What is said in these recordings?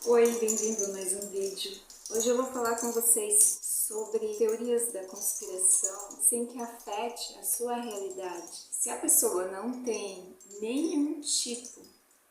Oi, bem-vindo a mais um vídeo. Hoje eu vou falar com vocês sobre teorias da conspiração sem que afete a sua realidade. Se a pessoa não tem nenhum tipo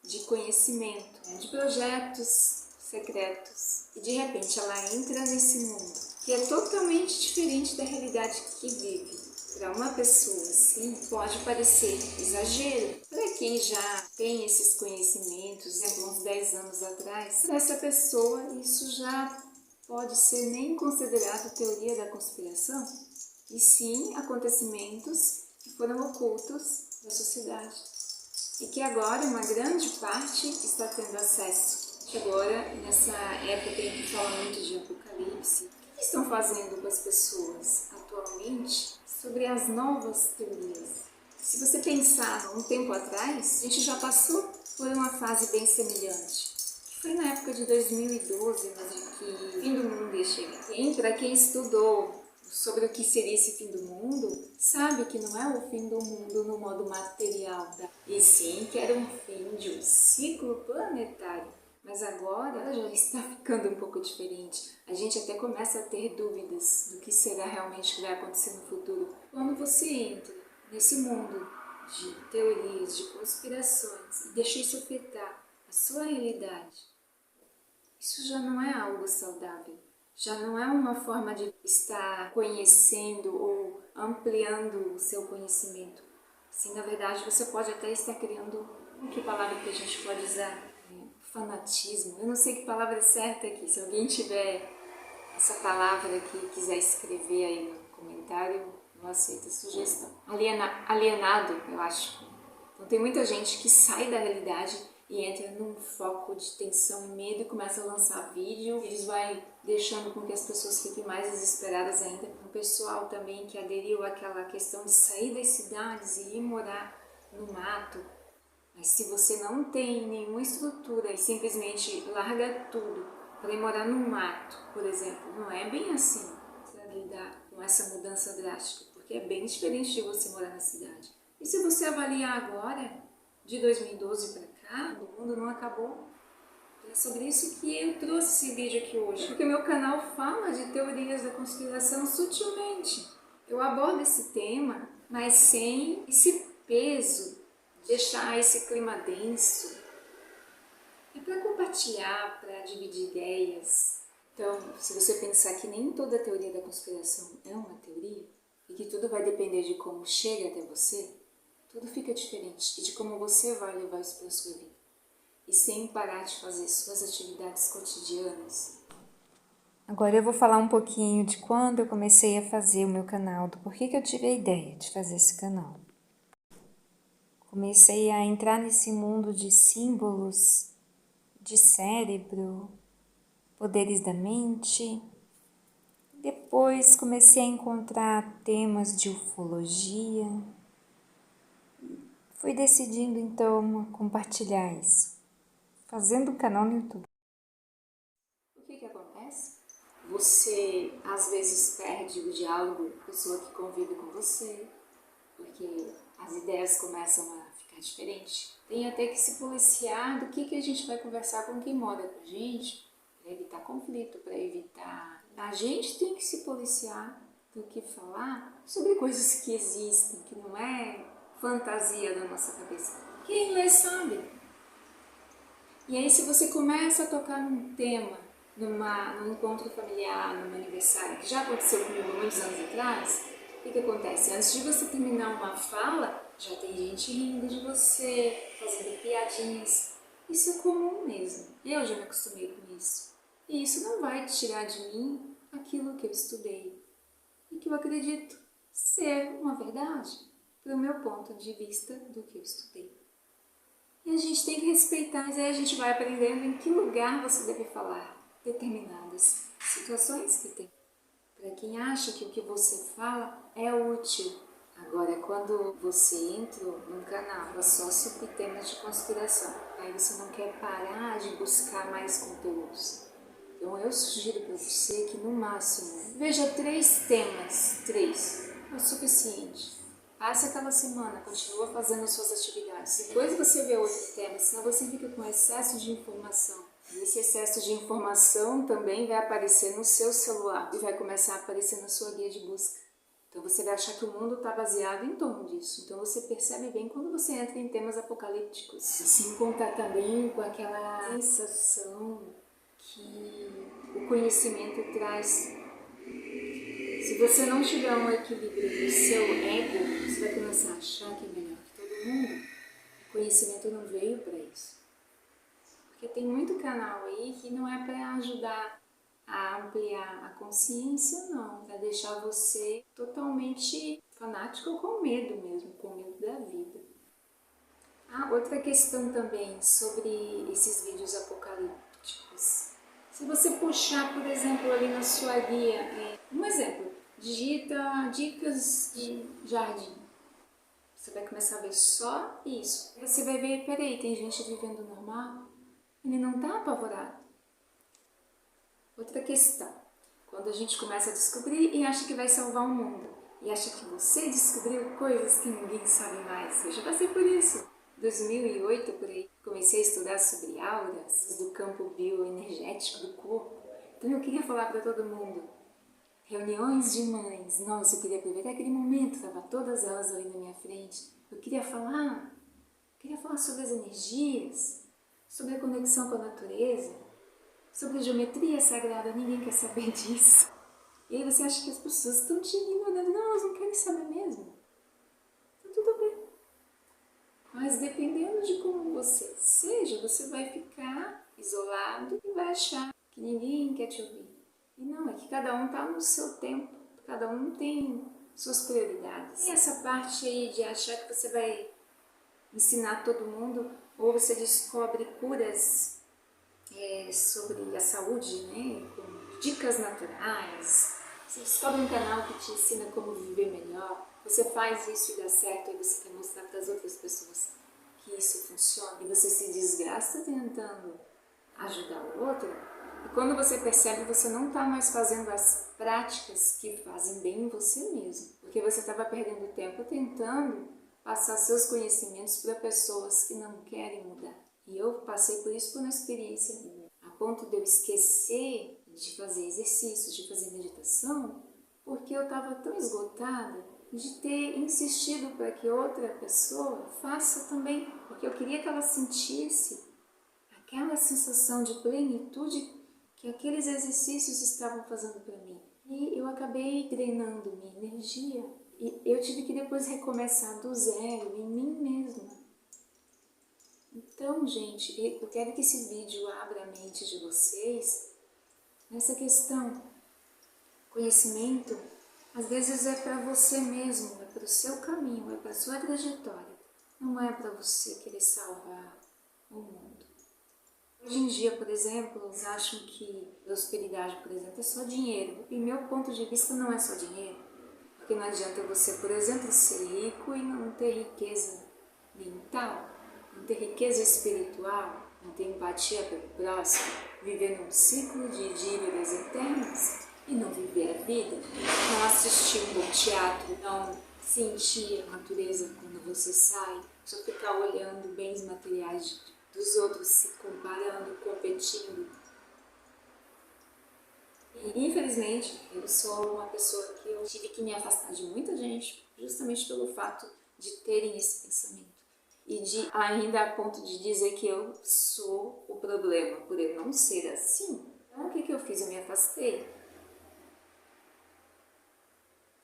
de conhecimento de projetos secretos e de repente ela entra nesse mundo que é totalmente diferente da realidade que vive, para uma pessoa assim, pode parecer exagero. Para quem já tem esses conhecimentos, uns 10 anos atrás, para essa pessoa isso já pode ser nem considerado teoria da conspiração, e sim acontecimentos que foram ocultos da sociedade e que agora uma grande parte está tendo acesso. Que agora, nessa época em que fala muito de apocalipse, o que estão fazendo com as pessoas atualmente sobre as novas teorias? Se você pensar um tempo atrás, a gente já passou por uma fase bem semelhante. Foi na época de 2012, mas de que o fim do mundo ia chegar. E para quem estudou sobre o que seria esse fim do mundo, sabe que não é o fim do mundo no modo material, e sim que era um fim de um ciclo planetário. Mas agora já está ficando um pouco diferente. A gente até começa a ter dúvidas do que será realmente que vai acontecer no futuro. Quando você entra nesse mundo de teorias, de conspirações e deixa isso afetar a sua realidade, isso já não é algo saudável. Já não é uma forma de estar conhecendo ou ampliando o seu conhecimento. Sim, na verdade, você pode até estar criando, que palavra que a gente pode usar? Fanatismo. Eu não sei que palavra é certa aqui. Se alguém tiver essa palavra aqui e quiser escrever aí no comentário, eu aceito a sugestão. Alienado, eu acho. Então tem muita gente que sai da realidade e entra num foco de tensão e medo e começa a lançar vídeos, vai deixando com que as pessoas fiquem mais desesperadas ainda. O pessoal também que aderiu àquela questão de sair das cidades e ir morar no mato. Mas se você não tem nenhuma estrutura e simplesmente larga tudo para ir morar no mato, por exemplo, não é bem assim para lidar com essa mudança drástica, porque é bem diferente de você morar na cidade. E se você avaliar agora, de 2012 para cá, o mundo não acabou. É sobre isso que eu trouxe esse vídeo aqui hoje, porque o meu canal fala de teorias da conspiração sutilmente. Eu abordo esse tema, mas sem esse peso, deixar esse clima denso. É para compartilhar, para dividir ideias. Então, se você pensar que nem toda teoria da conspiração é uma teoria, e que tudo vai depender de como chega até você, tudo fica diferente e de como você vai levar isso para a sua vida. E sem parar de fazer suas atividades cotidianas. Agora eu vou falar um pouquinho de quando eu comecei a fazer o meu canal, do porquê que eu tive a ideia de fazer esse canal. Comecei a entrar nesse mundo de símbolos, de cérebro, poderes da mente. Depois comecei a encontrar temas de ufologia. Fui decidindo então compartilhar isso, fazendo um canal no YouTube. O que acontece? Você às vezes perde o diálogo com a pessoa que convive com você, porque as ideias começam a ficar diferentes. Tem até que se policiar do que a gente vai conversar com quem mora com a gente, para evitar conflito, para evitar... A gente tem que se policiar do que falar sobre coisas que existem, que não é fantasia da nossa cabeça. Quem lê sabe. E aí se você começa a tocar num tema, num encontro familiar, num aniversário, que já aconteceu comigo muitos anos atrás, o que acontece? Antes de você terminar uma fala, já tem gente rindo de você, fazendo piadinhas. Isso é comum mesmo. Eu já me acostumei com isso. E isso não vai tirar de mim aquilo que eu estudei e que eu acredito ser uma verdade, pelo meu ponto de vista do que eu estudei. E a gente tem que respeitar, mas aí a gente vai aprendendo em que lugar você deve falar determinadas situações que tem. Para quem acha que o que você fala é útil. Agora, quando você entra num canal só sobre temas de conspiração, aí você não quer parar de buscar mais conteúdos. Então eu sugiro para você que no máximo veja 3 temas, 3, é o suficiente. Passe aquela semana, continua fazendo suas atividades. Depois você vê outro tema, senão você fica com excesso de informação. E esse excesso de informação também vai aparecer no seu celular e vai começar a aparecer na sua guia de busca. Então você vai achar que o mundo está baseado em torno disso. Então você percebe bem quando você entra em temas apocalípticos. E se encontrar também com aquela sensação que o conhecimento traz. Se você não tiver um equilíbrio do seu ego, você vai começar a achar que é melhor que todo mundo. O conhecimento não veio para isso. Porque tem muito canal aí que não é para ajudar a ampliar a consciência, não. Para deixar você totalmente fanático ou com medo mesmo, com medo da vida. Outra questão também sobre esses vídeos apocalípticos. Se você puxar, por exemplo, ali na sua guia, um exemplo, digita dicas de jardim. Você vai começar a ver só isso. Você vai ver, peraí, tem gente vivendo normal? Ele não está apavorado. Outra questão, quando a gente começa a descobrir e acha que vai salvar o mundo, e acha que você descobriu coisas que ninguém sabe mais. Eu já passei por isso. 2008, por aí, comecei a estudar sobre auras do campo bioenergético do corpo. Então eu queria falar para todo mundo. Reuniões de mães, nossa, eu queria aproveitar aquele momento, estava todas elas ali na minha frente. Eu queria falar sobre as energias, sobre a conexão com a natureza, sobre a geometria sagrada, ninguém quer saber disso. E aí você acha que as pessoas estão te ignorando. Não, elas não querem saber mesmo. Então tudo bem. Mas dependendo de como você seja, você vai ficar isolado e vai achar que ninguém quer te ouvir. E não, é que cada um está no seu tempo, cada um tem suas prioridades. E essa parte aí de achar que você vai ensinar todo mundo, ou você descobre curas sobre a saúde, né, com dicas naturais, você descobre um canal que te ensina como viver melhor, você faz isso e dá certo e você quer mostrar para as outras pessoas que isso funciona e você se desgasta tentando ajudar o outro, e quando você percebe, você não está mais fazendo as práticas que fazem bem em você mesmo, porque você estava perdendo tempo tentando passar seus conhecimentos para pessoas que não querem mudar. E eu passei por isso por uma experiência minha, a ponto de eu esquecer de fazer exercícios, de fazer meditação, porque eu estava tão esgotada de ter insistido para que outra pessoa faça também, porque eu queria que ela sentisse aquela sensação de plenitude que aqueles exercícios estavam fazendo para mim. E eu acabei drenando minha energia e eu tive que depois recomeçar do zero em mim mesma. Então, gente, eu quero que esse vídeo abra a mente de vocês nessa questão. Conhecimento, às vezes é para você mesmo, é para o seu caminho, é para a sua trajetória. Não é para você querer salvar o mundo. Hoje em dia, por exemplo, eles acham que prosperidade, por exemplo, é só dinheiro. E meu ponto de vista não é só dinheiro. Porque não adianta você, por exemplo, ser rico e não ter riqueza mental, não ter riqueza espiritual, não ter empatia pelo próximo, viver num ciclo de dívidas eternas e não viver a vida, não assistir um bom teatro, não sentir a natureza quando você sai, só ficar olhando bens materiais dos outros, se comparando, competindo. E infelizmente eu sou uma pessoa que eu tive que me afastar de muita gente justamente pelo fato de terem esse pensamento. E de ainda a ponto de dizer que eu sou o problema, por eu não ser assim. Então o que eu fiz? Eu me afastei.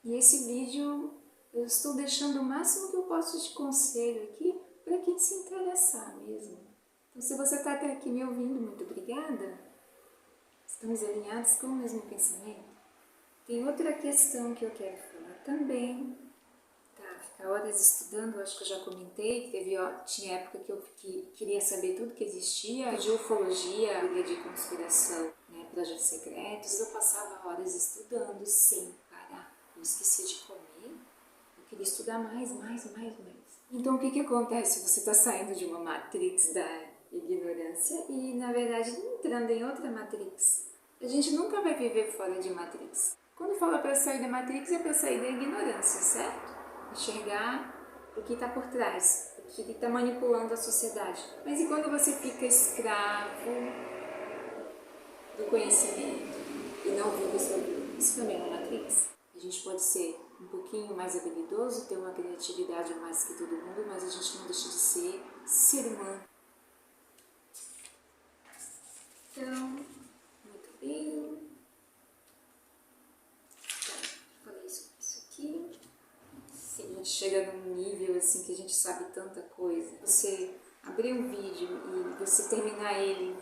E esse vídeo eu estou deixando o máximo que eu posso de conselho aqui para quem se interessar mesmo. Então se você está até aqui me ouvindo, muito obrigada. Estamos alinhados com o mesmo pensamento? Tem outra questão que eu quero falar também. Ficar horas estudando, acho que eu já comentei, tinha época que eu queria saber tudo que existia, de ufologia, teoria de conspiração, né, projetos secretos, eu passava horas estudando sem parar. Eu esquecia de comer, eu queria estudar mais. Então o que acontece? Você está saindo de uma matrix da ignorância e na verdade entrando em outra matrix. A gente nunca vai viver fora de matrix. Quando fala para sair da matrix é para sair da ignorância, certo? Enxergar o que está por trás, o que está manipulando a sociedade. Mas e quando você fica escravo do conhecimento e não vive sobre isso também é uma matriz. A gente pode ser um pouquinho mais habilidoso, ter uma criatividade a mais que todo mundo, mas a gente não deixa de ser ser humano. Então, muito bem. Falei sobre isso aqui. Se a gente chega num nível assim que a gente sabe tanta coisa, você abrir um vídeo e você terminar ele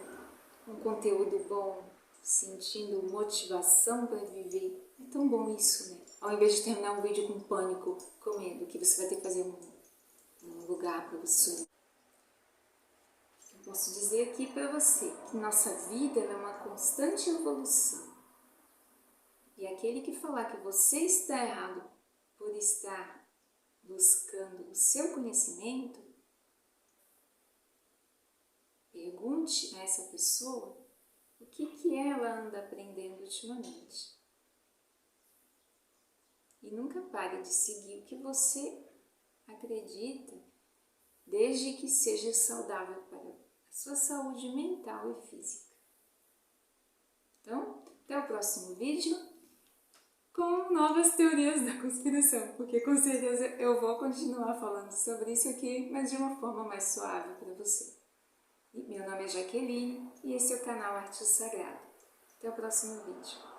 com conteúdo bom, sentindo motivação para viver, é tão bom isso, né? Ao invés de terminar um vídeo com pânico, com medo, que você vai ter que fazer um lugar para você. Eu posso dizer aqui para você que nossa vida é uma constante evolução. E aquele que falar que você está errado por estar buscando o seu conhecimento, pergunte a essa pessoa o que ela anda aprendendo ultimamente. E nunca pare de seguir o que você acredita, desde que seja saudável para a sua saúde mental e física. Então, até o próximo vídeo com novas teorias da conspiração, porque com certeza eu vou continuar falando sobre isso aqui, mas de uma forma mais suave para você. Meu nome é Jaqueline e esse é o canal Arte Sagrada. Até o próximo vídeo.